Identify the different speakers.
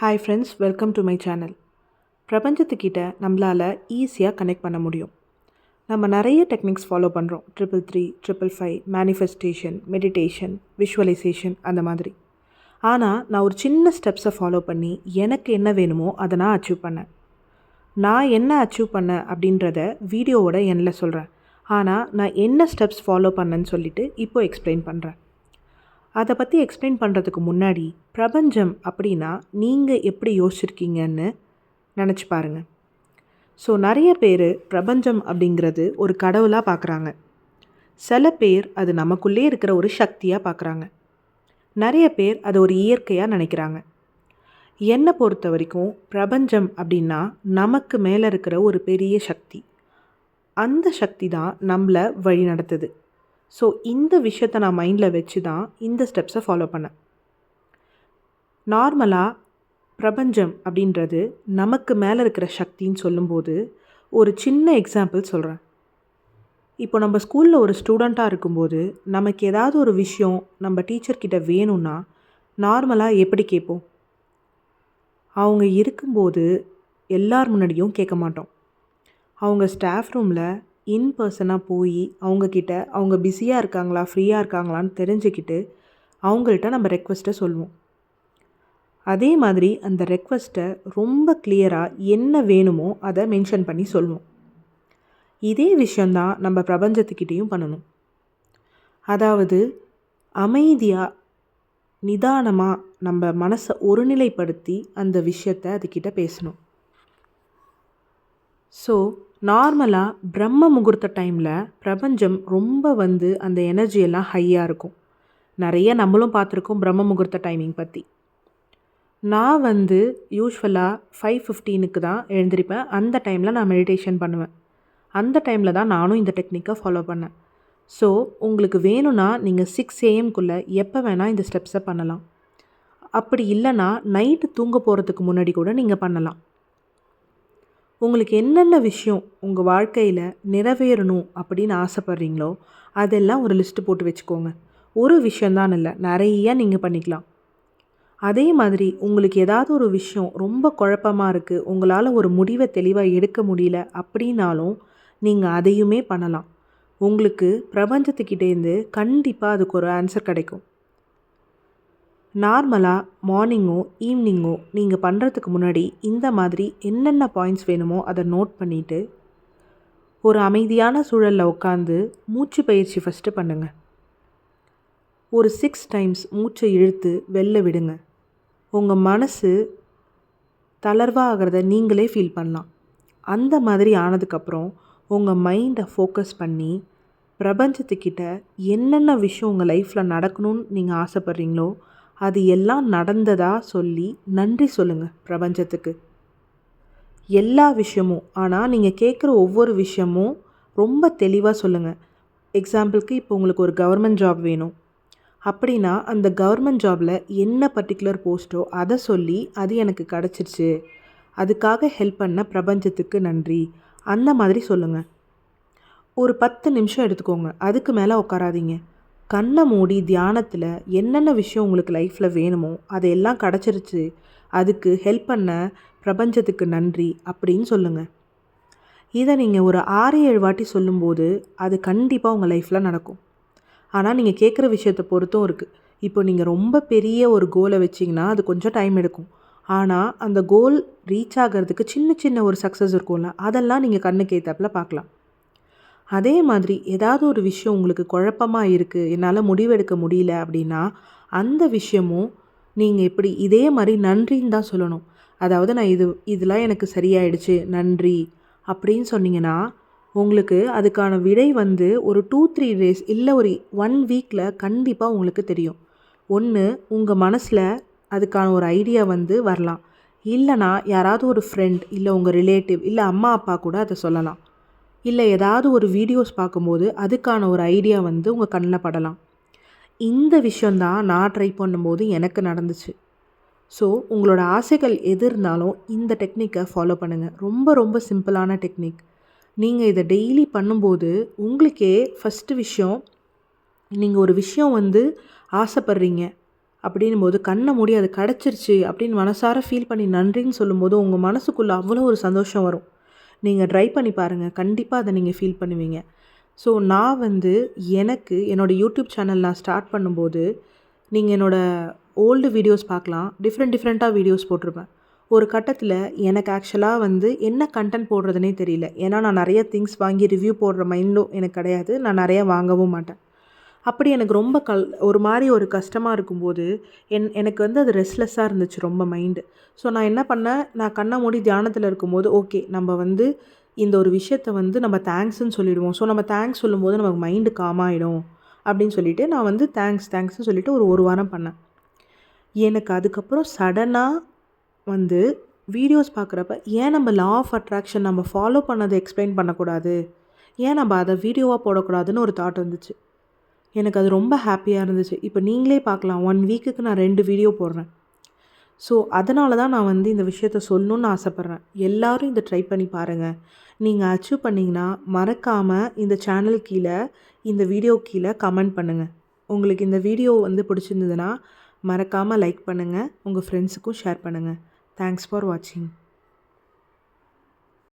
Speaker 1: Hi friends, welcome to my channel. பிரபஞ்சத்துக்கிட்ட நம்மளால் ஈஸியாக கனெக்ட் பண்ண முடியும். நம்ம நிறைய டெக்னிக்ஸ் ஃபாலோ பண்ணுறோம். 333, 555, மேனிஃபெஸ்டேஷன், மெடிடேஷன், விஷுவலைசேஷன் அந்த மாதிரி. ஆனால் நான் ஒரு சின்ன ஸ்டெப்ஸை ஃபாலோ பண்ணி எனக்கு என்ன வேணுமோ அதை நான் அச்சீவ் பண்ணேன். நான் என்ன அச்சீவ் பண்ணேன் அப்படின்றத வீடியோவோட எண்ணில் சொல்கிறேன். ஆனால் நான் என்ன ஸ்டெப்ஸ் ஃபாலோ பண்ணேன்னு சொல்லிவிட்டு இப்போது எக்ஸ்பிளைன் பண்ணுறேன். அதை பற்றி எக்ஸ்பிளைன் பண்ணுறதுக்கு முன்னாடி பிரபஞ்சம் அப்படின்னா நீங்கள் எப்படி யோசிச்சிருக்கீங்கன்னு நினச்சி பாருங்கள். ஸோ நிறைய பேர் பிரபஞ்சம் அப்படிங்கிறது ஒரு கடவுளாக பார்க்குறாங்க. சில பேர் அது நமக்குள்ளே இருக்கிற ஒரு சக்தியாக பார்க்குறாங்க. நிறைய பேர் அது ஒரு இயற்கையாக நினைக்கிறாங்க. என்னை பொறுத்த வரைக்கும் பிரபஞ்சம் அப்படின்னா நமக்கு மேலே இருக்கிற ஒரு பெரிய சக்தி. அந்த சக்தி தான் நம்மளை வழி நடத்துது. ஸோ இந்த விஷயத்தை நான் மைண்டில் வச்சு தான் இந்த ஸ்டெப்ஸை ஃபாலோ பண்ணேன். நார்மலாக பிரபஞ்சம் அப்படின்றது நமக்கு மேலே இருக்கிற சக்தின்னு சொல்லும்போது ஒரு சின்ன எக்ஸாம்பிள் சொல்கிறேன். இப்போ நம்ம ஸ்கூலில் ஒரு ஸ்டூடெண்ட்டாக இருக்கும்போது நமக்கு ஏதாவது ஒரு விஷயம் நம்ம டீச்சர்கிட்ட வேணும்னா நார்மலாக எப்படி கேட்போம்? அவங்க இருக்கும்போது எல்லார் முன்னாடியும் கேட்க மாட்டோம். அவங்க ஸ்டாஃப் ரூமில் இன்பர்சனாக போய் அவங்கக்கிட்ட அவங்க பிஸியாக இருக்காங்களா, ஃப்ரீயாக இருக்காங்களான்னு தெரிஞ்சுக்கிட்டு அவங்கள்ட்ட நம்ம ரெக்வெஸ்ட்டை சொல்லுவோம். அதே மாதிரி அந்த ரெக்வெஸ்ட்டை ரொம்ப கிளியராக என்ன வேணுமோ அதை மென்ஷன் பண்ணி சொல்லுவோம். இதே விஷயந்தான் நம்ம பிரபஞ்சத்துக்கிட்டேயும் பண்ணணும். அதாவது அமைதியாக நிதானமாக நம்ம மனசை ஒருநிலைப்படுத்தி அந்த விஷயத்தை அதுக்கிட்ட பேசணும். ஸோ நார்மலாக பிரம்ம முகூர்த்த டைமில் பிரபஞ்சம் ரொம்ப அந்த எனர்ஜியெல்லாம் ஹையாக இருக்கும். நிறைய நம்மளும் பார்த்துருக்கோம் பிரம்ம முகூர்த்த டைமிங் பற்றி. நான் யூஸ்வலாக 5:15 தான் எழுந்திருப்பேன். அந்த டைமில் நான் மெடிடேஷன் பண்ணுவேன். அந்த டைமில் தான் நானும் இந்த டெக்னிக்கை ஃபாலோ பண்ணேன். ஸோ உங்களுக்கு வேணும்னா நீங்கள் 6 AM எப்போ வேணால் இந்த ஸ்டெப்ஸை பண்ணலாம். அப்படி இல்லைன்னா நைட்டு தூங்க போகிறதுக்கு முன்னாடி கூட நீங்கள் பண்ணலாம். உங்களுக்கு என்னென்ன விஷயம் உங்கள் வாழ்க்கையில் நிறைவேறணும் அப்படின்னு ஆசைப்பட்றீங்களோ அதெல்லாம் ஒரு லிஸ்ட்டு போட்டு வச்சுக்கோங்க. ஒரு விஷயந்தான் இல்லை, நிறைய நீங்கள் பண்ணிக்கலாம். அதே மாதிரி உங்களுக்கு ஏதாவது ஒரு விஷயம் ரொம்ப குழப்பமாக இருக்குது, உங்களால் ஒரு முடிவை தெளிவாக எடுக்க முடியல அப்படின்னாலும் நீங்கள் அதையுமே பண்ணலாம். உங்களுக்கு பிரபஞ்சத்துக்கிட்டேருந்து கண்டிப்பாக அதுக்கு ஒரு ஆன்சர் கிடைக்கும். நார்மலாக மார்னிங்கோ ஈவினிங்கோ நீங்கள் பண்ணுறதுக்கு முன்னாடி இந்த மாதிரி என்னென்ன பாயிண்ட்ஸ் வேணுமோ அதை நோட் பண்ணிவிட்டு ஒரு அமைதியான சூழலில் உட்காந்து மூச்சு பயிற்சி ஃபஸ்ட்டு பண்ணுங்கள். ஒரு 6 டைம்ஸ் மூச்சை இழுத்து வெளில விடுங்க. உங்கள் மனசு தளர்வாகிறத நீங்களே ஃபீல் பண்ணலாம். அந்த மாதிரி ஆனதுக்கப்புறம் உங்கள் மைண்டை ஃபோக்கஸ் பண்ணி பிரபஞ்சத்துக்கிட்ட என்னென்ன விஷயம் உங்கள் லைஃப்பில் நடக்கணும்னு நீங்கள் ஆசைப்பட்றீங்களோ அது எல்லாம் நடந்ததா சொல்லி நன்றி சொல்லுங்கள் பிரபஞ்சத்துக்கு. எல்லா விஷயமும், ஆனால் நீங்கள் கேட்குற ஒவ்வொரு விஷயமும் ரொம்ப தெளிவாக சொல்லுங்கள். எக்ஸாம்பிளுக்கு இப்போ உங்களுக்கு ஒரு கவர்மெண்ட் ஜாப் வேணும் அப்படின்னா அந்த கவர்மெண்ட் ஜாபில் என்ன பர்டிகுலர் போஸ்ட்டோ அதை சொல்லி அது எனக்கு கிடச்சிருச்சு, அதுக்காக ஹெல்ப் பண்ண பிரபஞ்சத்துக்கு நன்றி, அந்த மாதிரி சொல்லுங்கள். ஒரு 10 நிமிஷம் எடுத்துக்கோங்க. அதுக்கு மேலே உட்காராதீங்க. கண்ணை மூடி தியானத்தில் என்னென்ன விஷயம் உங்களுக்கு லைஃப்பில் வேணுமோ அதெல்லாம் கிடச்சிருச்சு, அதுக்கு ஹெல்ப் பண்ண பிரபஞ்சத்துக்கு நன்றி அப்படின்னு சொல்லுங்கள். இதை நீங்கள் ஒரு 6-7 வாட்டி சொல்லும்போது அது கண்டிப்பாக உங்கள் லைஃப்பில் நடக்கும். ஆனால் நீங்கள் கேட்குற விஷயத்தை பொறுத்தும் இருக்குது. இப்போ நீங்கள் ரொம்ப பெரிய ஒரு கோலை வச்சிங்கன்னா அது கொஞ்சம் டைம் எடுக்கும். ஆனால் அந்த கோல் ரீச் ஆகிறதுக்கு சின்ன சின்ன ஒரு சக்ஸஸ் இருக்கும்ல, அதெல்லாம் நீங்கள் கண்ணுக்கு ஏற்றாப்புல பார்க்கலாம். அதே மாதிரி ஏதாவது ஒரு விஷயம் உங்களுக்கு குழப்பமாக இருக்குது, என்னால் முடிவெடுக்க முடியல அப்படின்னா அந்த விஷயமும் நீங்கள் எப்படி இதே மாதிரி நன்றின்னு தான் சொல்லணும். அதாவது நான் இதெல்லாம் எனக்கு சரியாயிடுச்சு நன்றி அப்படின்னு சொன்னீங்கன்னா உங்களுக்கு அதுக்கான விடை ஒரு 2-3 டேஸ் இல்லை ஒரு 1 வீக்கில் கண்டிப்பாக உங்களுக்கு தெரியும். ஒன்று உங்கள் மனசில் அதுக்கான ஒரு ஐடியா வரலாம். இல்லைனா யாராவது ஒரு ஃப்ரெண்ட் இல்லை உங்கள் ரிலேட்டிவ் இல்லை அம்மா அப்பா கூட அதை சொல்லலாம். இல்லை ஏதாவது ஒரு வீடியோஸ் பார்க்கும்போது அதுக்கான ஒரு ஐடியா உங்கள் கண்ணில் படலாம். இந்த விஷயந்தான் நான் ட்ரை பண்ணும்போது எனக்கு நடந்துச்சு. ஸோ உங்களோட ஆசைகள் எது இருந்தாலும் இந்த டெக்னிக்கை ஃபாலோ பண்ணுங்கள். ரொம்ப ரொம்ப சிம்பிளான டெக்னிக். நீங்கள் இதை டெய்லி பண்ணும்போது உங்களுக்கே ஃபஸ்ட்டு விஷயம், நீங்கள் ஒரு விஷயம் ஆசைப்பட்றீங்க அப்படின்னும்போது கண்ணை மூடி அது கிடச்சிருச்சு அப்படின்னு மனசார ஃபீல் பண்ணி நன்றின்னு சொல்லும்போது உங்கள் மனசுக்குள்ளே அவ்வளோ ஒரு சந்தோஷம் வரும். நீங்கள் ட்ரை பண்ணி பாருங்கள். கண்டிப்பாக அதை நீங்கள் ஃபீல் பண்ணுவீங்க. ஸோ நான் வந்து எனக்கு என்னோடய யூடியூப் சேனல் நான் ஸ்டார்ட் பண்ணும்போது நீங்கள் என்னோடய ஓல்டு வீடியோஸ் பார்க்கலாம். டிஃப்ரெண்ட்டாக வீடியோஸ் போட்டிருப்பேன். ஒரு கட்டத்தில் எனக்கு ஆக்சுவலாக வந்து என்ன கண்டென்ட் போடுறதுனே தெரியல. ஏன்னா நான் நிறைய திங்ஸ் வாங்கி ரிவ்யூ போடுற மைண்டும் எனக்கு கிடையாது. நான் நிறையா வாங்கவும் மாட்டேன். அப்படி எனக்கு ரொம்ப ஒரு மாதிரி ஒரு கஷ்டமாக இருக்கும்போது எனக்கு வந்து அது ரெஸ்ட்லெஸ்ஸாக இருந்துச்சு ரொம்ப மைண்டு. ஸோ நான் என்ன பண்ணேன், நான் கண்ணை மூடி தியானத்தில் இருக்கும்போது ஓகே நம்ம வந்து இந்த ஒரு விஷயத்தை வந்து நம்ம தேங்க்ஸ்ன்னு சொல்லிடுவோம். ஸோ நம்ம தேங்க்ஸ் சொல்லும்போது நமக்கு மைண்டு காமாயிடும் அப்படின்னு சொல்லிவிட்டு நான் வந்து தேங்க்ஸ்ன்னு சொல்லிவிட்டு ஒரு வாரம் பண்ணேன். எனக்கு அதுக்கப்புறம் சடனாக வந்து வீடியோஸ் பார்க்குறப்ப ஏன் நம்ம லா ஆஃப் அட்ராக்ஷன் நம்ம ஃபாலோ பண்ணதை எக்ஸ்பிளைன் பண்ணக்கூடாது, ஏன் நம்ம அதை வீடியோவாக போடக்கூடாதுன்னு ஒரு தாட் வந்துச்சு. எனக்கு அது ரொம்ப ஹாப்பியாக இருந்துச்சு. இப்போ நீங்களே பார்க்கலாம் 1 வீக்குக்கு நான் 2 வீடியோ போடுறேன். ஸோ அதனால தான் நான் வந்து இந்த விஷயத்த சொல்லணுன்னு ஆசைப்பட்றேன். எல்லோரும் இதை ட்ரை பண்ணி பாருங்கள். நீங்கள் அச்சீவ் பண்ணிங்கன்னா மறக்காமல் இந்த சேனல் கீழே இந்த வீடியோ கீழே கமெண்ட் பண்ணுங்கள். உங்களுக்கு இந்த வீடியோ வந்து பிடிச்சிருந்ததுன்னா மறக்காமல் லைக் பண்ணுங்கள். உங்கள் ஃப்ரெண்ட்ஸுக்கும் ஷேர் பண்ணுங்கள். தேங்க்ஸ் ஃபார் வாட்சிங்.